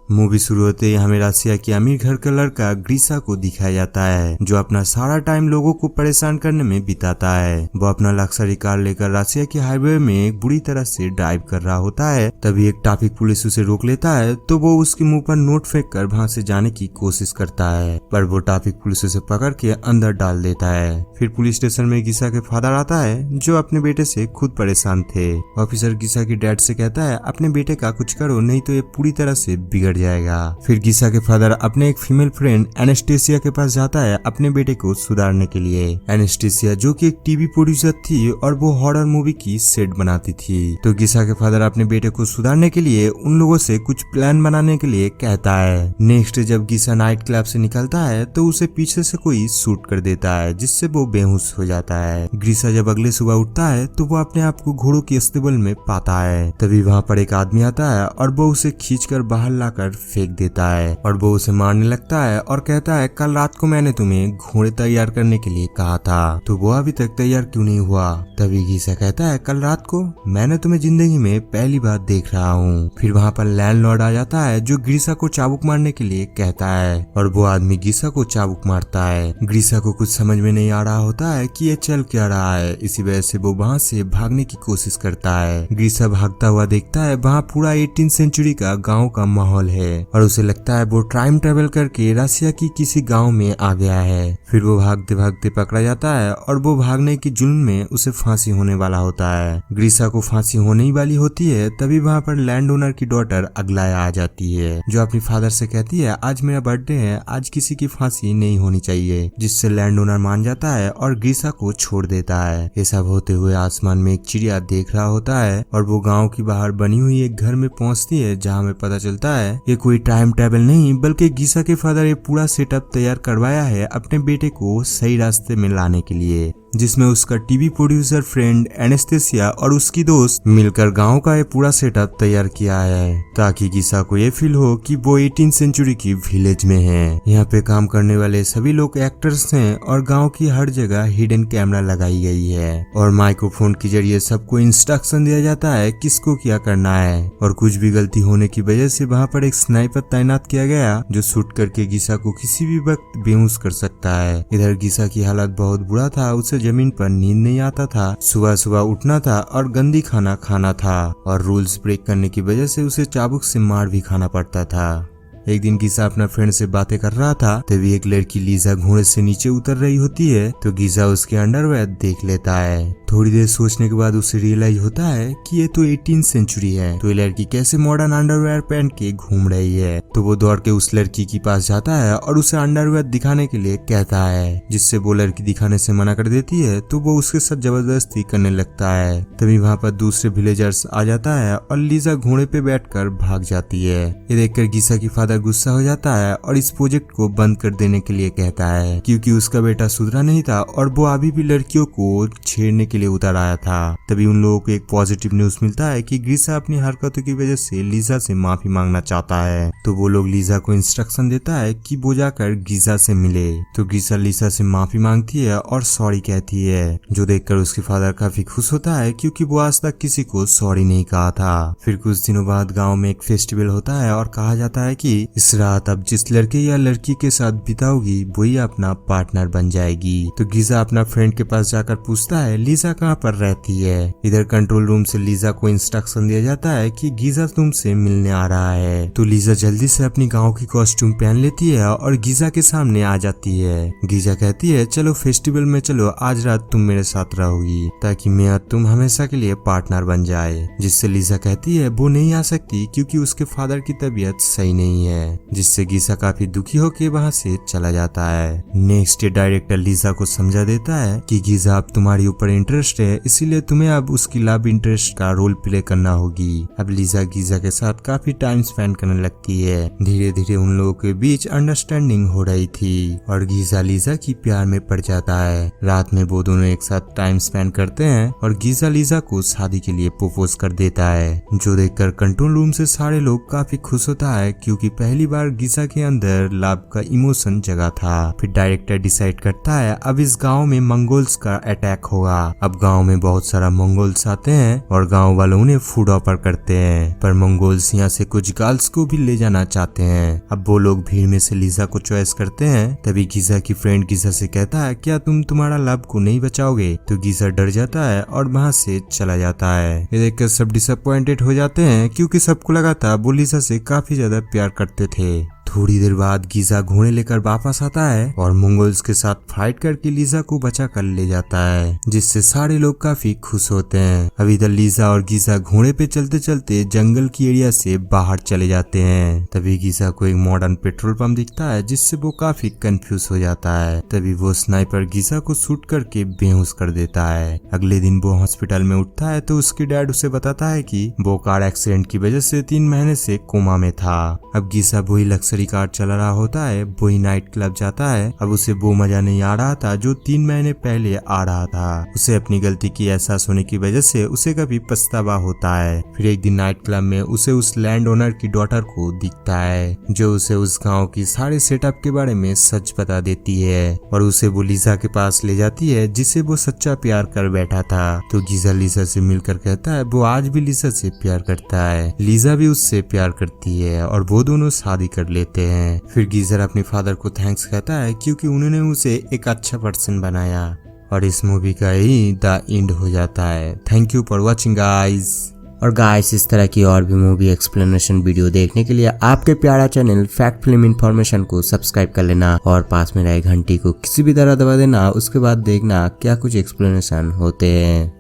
Movie शुरू होते ही हमें रसिया की अमीर घर का लड़का ग्रीसा को दिखाया जाता है, जो अपना सारा टाइम लोगों को परेशान करने में बिताता है। वो अपना लग्जरी कार लेकर रसिया के हाईवे में एक बुरी तरह से ड्राइव कर रहा होता है। तभी एक ट्रैफिक पुलिस उसे रोक लेता है, तो वो उसके मुंह पर नोट फेंक कर वहां से जाने की कोशिश करता है, पर वो ट्रैफिक पुलिस उसे पकड़ के अंदर डाल देता है। फिर पुलिस स्टेशन में गीसा के फादर आता है, जो अपने बेटे से खुद परेशान थे। ऑफिसर गीसा की डैड से कहता है अपने बेटे का कुछ करो, नहीं तो ये पूरी तरह से बिगड़ जाएगा। फिर गीसा के फादर अपने एक फीमेल फ्रेंड एनेस्टेसिया के पास जाता है अपने बेटे को सुधारने के लिए। एनेस्टेसिया जो कि एक टीवी प्रोड्यूसर थी और वो हॉरर मूवी की सेट बनाती थी। तो गीसा के फादर अपने बेटे को सुधारने के लिए उन लोगों से कुछ प्लान बनाने के लिए कहता है। नेक्स्ट जब गीसा नाइट क्लब से निकलता है तो उसे पीछे से कोई शूट कर देता है, जिससे वो बेहोश हो जाता है। गीसा जब अगले सुबह उठता है तो वो अपने आप को घोड़ों के स्टेबल में पाता है। तभी वहाँ पर एक आदमी आता है और वो उसे खींचकर बाहर लाकर फेंक देता है और वो उसे मारने लगता है और कहता है कल रात को मैंने तुम्हें घोड़े तैयार करने के लिए कहा था, तो वो अभी तक तैयार क्यों नहीं हुआ। तभी गीसा कहता है कल रात को मैंने तुम्हें जिंदगी में पहली बार देख रहा हूँ। फिर वहाँ पर लैंडलॉर्ड आ जाता है, जो गीसा को चाबुक मारने के लिए कहता है और वो आदमी गीसा को चाबुक मारता है। गीसा को कुछ समझ में नहीं आ रहा होता है कि ये चल क्या रहा है, इसी वजह से वो वहाँ से भागने की कोशिश करता है। गीसा भागता हुआ देखता है वहाँ पूरा 18th सेंचुरी का गाँव का माहौल है और उसे लगता है वो टाइम ट्रेवल करके रसिया की किसी गांव में आ गया है। फिर वो भागते भागते पकड़ा जाता है और वो भागने की जुल्म में उसे फांसी होने वाला होता है। ग्रीसा को फांसी होने ही वाली होती है, तभी वहाँ पर लैंड ओनर की डॉटर अगलाया आ जाती है, जो अपनी फादर से कहती है आज मेरा बर्थडे है, आज किसी की फांसी नहीं होनी चाहिए, जिससे लैंड ओनर मान जाता है और ग्रीसा को छोड़ देता है। ये सब होते हुए आसमान में एक चिड़िया देख रहा होता है और वो गाँव की बाहर बनी हुई एक घर में पहुँचती है, जहाँ हमें पता चलता है ये कोई टाइम ट्रेवल नहीं बल्कि गीसा के फादर ये पूरा सेटअप तैयार करवाया है अपने बेटे को सही रास्ते में लाने के लिए, जिसमें उसका टीवी प्रोड्यूसर फ्रेंड एनेस्थेसिया और उसकी दोस्त मिलकर गांव का ये पूरा सेटअप तैयार किया है, ताकि गीसा को ये फील हो कि वो 18th सेंचुरी की विलेज में है। यहाँ पे काम करने वाले सभी लोग एक्टर्स हैं और गांव की हर जगह हिडन कैमरा लगाई गई है और माइक्रोफोन के जरिए सबको इंस्ट्रक्शन दिया जाता है किसको क्या करना है। और कुछ भी गलती होने की वजह से वहाँ पर एक स्नाइपर तैनात किया गया, जो शूट करके गीसा को किसी भी वक्त बेहोश कर सकता है। इधर गीसा की हालत बहुत बुरा था, उसे जमीन पर नींद नहीं आता था, सुबह सुबह उठना था और गंदी खाना खाना था और रूल्स ब्रेक करने की वजह से उसे चाबुक से मार भी खाना पड़ता था। एक दिन गीसा अपना फ्रेंड से बातें कर रहा था, तभी एक लड़की लीजा घोड़े से नीचे उतर रही होती है, तो गीसा उसके अंडरवेयर देख लेता है। थोड़ी देर सोचने के बाद उसे रियलाइज होता है कि ये तो 18th सेंचुरी है, तो ये लड़की कैसे मॉडर्न अंडरवेयर पहन के घूम रही है। तो वो दौड़ के उस लड़की के पास जाता है और उसे अंडरवेयर दिखाने के लिए कहता है, जिससे वो लड़की दिखाने से मना कर देती है, तो वो उसके साथ जबरदस्ती करने लगता है। तभी वहाँ पर दूसरे विलेजर्स आ जाता है और लीजा घोड़े पे बैठकर भाग जाती है। ये देखकर गीसा की फादर गुस्सा हो जाता है और इस प्रोजेक्ट को बंद कर देने के लिए कहता है, क्योंकि उसका बेटा सुधरा नहीं था और वो अभी भी लड़कियों को छेड़ने के लिए उतर आया था। तभी उन लोगों को एक पॉजिटिव न्यूज मिलता है कि गीसा अपनी हरकतों की वजह से लीजा से माफी मांगना चाहता है। तो वो लोग लीजा को इंस्ट्रक्शन देता है कि वो जाकर गीसा से मिले। तो गीसा लीजा से माफी मांगती है और सॉरी कहती है, जो देखकर उसके फादर काफी खुश होता है, क्योंकि वो आज तक किसी को सॉरी नहीं कहा था। फिर कुछ दिनों बाद गाँव में एक फेस्टिवल होता है और कहा जाता है कि इस रात अब जिस लड़के या लड़की के साथ बिताओगी वही अपना पार्टनर बन जाएगी। तो गीसा अपना फ्रेंड के पास जाकर पूछता है लीजा कहाँ पर रहती है। इधर कंट्रोल रूम से लीजा को इंस्ट्रक्शन दिया जाता है कि गीसा तुमसे मिलने आ रहा है। तो लीजा जल्दी से अपनी गाँव की कॉस्ट्यूम पहन लेती है और गीसा के सामने आ जाती है। गीसा कहती है चलो फेस्टिवल में चलो, आज रात तुम मेरे साथ रहोगी ताकि मैं और तुम हमेशा के लिए पार्टनर बन जाए। जिससे लीजा कहती है वो नहीं आ सकती क्योंकि उसके फादर की तबीयत सही नहीं है, जिससे गीसा काफी दुखी होकर वहाँ से चला जाता है। नेक्स्ट डे डायरेक्टर लीजा को समझा देता है कि गीसा अब तुम्हारे ऊपर इंटरेस्ट है, इसीलिए तुम्हें अब उसकी लव इंटरेस्ट का रोल प्ले करना होगी। अब लीजा गीसा के साथ काफी टाइम स्पेंड करने लगती है। धीरे धीरे उन लोगों के बीच अंडरस्टैंडिंग हो रही थी और गीसा लीजा की प्यार में पड़ जाता है। रात में वो दोनों एक साथ टाइम स्पेंड करते हैं और गीसा लीजा को शादी के लिए प्रपोज कर देता है, जो देखकर कंट्रोल रूम से सारे लोग काफी खुश होता है, क्योंकि पहली बार गीसा के अंदर लव का इमोशन जगा था। फिर डायरेक्टर डिसाइड करता है अब इस गांव में मंगोल्स का अटैक होगा। अब गांव में बहुत सारा मंगोल्स आते हैं और गांव वालों उन्हें फूड ऑफर करते हैं, पर मंगोल्स यहाँ से कुछ गर्ल्स को भी ले जाना चाहते हैं। अब वो लोग भीड़ में से लीजा को चॉइस करते हैं। तभी गीसा की फ्रेंड गीसा से कहता है क्या तुम तुम्हारा लव को नहीं बचाओगे? तो गीसा डर जाता है और वहाँ से चला जाता है। ये देखकर सब डिसअपॉइंटेड हो जाते हैं क्योंकि सबको लगा था वो लीजा से काफी ज्यादा प्यार करते थे। थोड़ी देर बाद गीसा घोड़े लेकर वापस आता है और मंगोल्स के साथ फाइट करके लीजा को बचा कर ले जाता है, जिससे सारे लोग काफी खुश होते हैं। अब इधर लीजा और गीसा घोड़े पे चलते चलते जंगल की एरिया से बाहर चले जाते हैं। तभी गीसा को एक मॉडर्न पेट्रोल पंप दिखता है, जिससे वो काफी कंफ्यूज हो जाता है। तभी वो स्नाइपर गीसा को शूट करके बेहोश कर देता है। अगले दिन वो हॉस्पिटल में उठता है तो उसके डैड उसे बताता है कि वो कार एक्सीडेंट की वजह से 3 महीने से कोमा में था। अब गीसा वही लग्जरी कार चला रहा होता है, वही नाइट क्लब जाता है। अब उसे वो मजा नहीं आ रहा था जो 3 महीने पहले आ रहा था। उसे अपनी गलती की एहसास होने की वजह से उसे कभी पछतावा होता है। फिर एक दिन नाइट क्लब में उसे उस लैंड ओनर की डॉटर को दिखता है, जो उसे उस गांव की सारे सेटअप के बारे में सच बता देती है और उसे वो लीजा के पास ले जाती है, जिसे वो सच्चा प्यार कर बैठा था। तो गीसा लीजा से मिलकर कहता है वो आज भी लीजा से प्यार करता है। लीजा भी उससे प्यार करती है और वो दोनों शादी कर लेते हैं। फिर गीजर अपने फादर को थैंक्स कहता है क्योंकि उन्होंने उसे एक अच्छा पर्सन बनाया। और इस मूवी का ही द एंड हो जाता है। Thank you for watching guys. और गाइस इस तरह की और भी मूवी एक्सप्लेनेशन वीडियो देखने के लिए आपके प्यारा चैनल फैक्ट फिल्म इन्फॉर्मेशन को सब्सक्राइब कर लेना और पास में रहे घंटी को किसी भी तरह दबा देना। उसके बाद देखना क्या कुछ एक्सप्लेनेशन होते हैं।